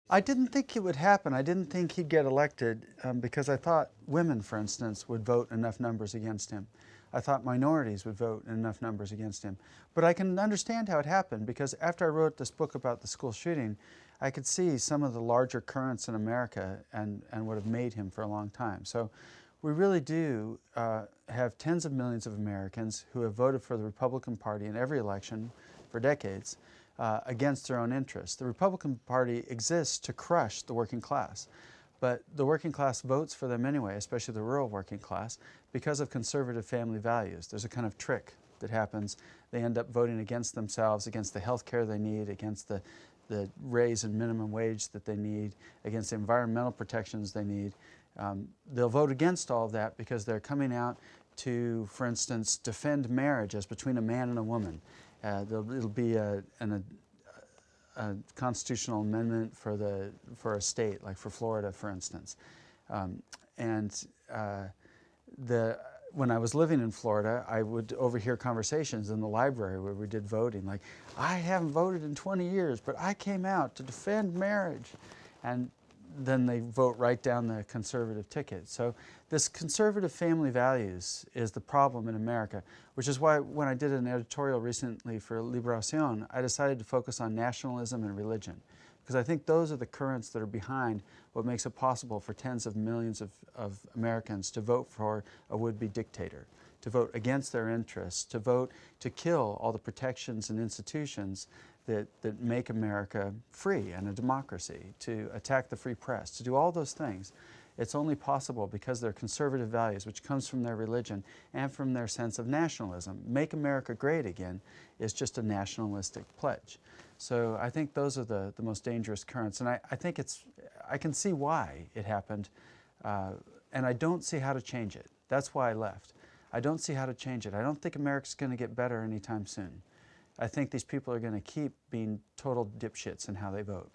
I didn't think it would happen. I didn't think he'd get elected because I thought women, for instance, would vote in enough numbers against him. I thought minorities would vote in enough numbers against him. But I can understand how it happened because after I wrote this book about the school shooting, I could see some of the larger currents in America and what have made him for a long time. So we really do have tens of millions of Americans who have voted for the Republican Party in every election for decades against their own interests. The Republican Party exists to crush the working class, but the working class votes for them anyway, especially the rural working class, because of conservative family values. There's a kind of trick that happens. They end up voting against themselves, against the health care they need, against the raise in minimum wage that they need, against the environmental protections they need. They'll vote against all of that because they're coming out to, for instance, defend marriage as between a man and a woman. It'll be a constitutional amendment for a state, like for Florida, for instance. When I was living in Florida, I would overhear conversations in the library where we did voting, like, I haven't voted in 20 years, but I came out to defend marriage. And then they vote right down the conservative ticket. So this conservative family values is the problem in America, which is why when I did an editorial recently for Liberación, I decided to focus on nationalism and religion, because I think those are the currents that are behind what makes it possible for tens of millions of Americans to vote for a would-be dictator, to vote against their interests, to vote to kill all the protections and institutions that make America free and a democracy, to attack the free press, to do all those things. It's only possible because their conservative values, which comes from their religion and from their sense of nationalism. Make America great again is just a nationalistic pledge. So I think those are the most dangerous currents. And I can see why it happened, and I don't see how to change it. That's why I left. I don't see how to change it. I don't think America's going to get better anytime soon. I think these people are going to keep being total dipshits in how they vote.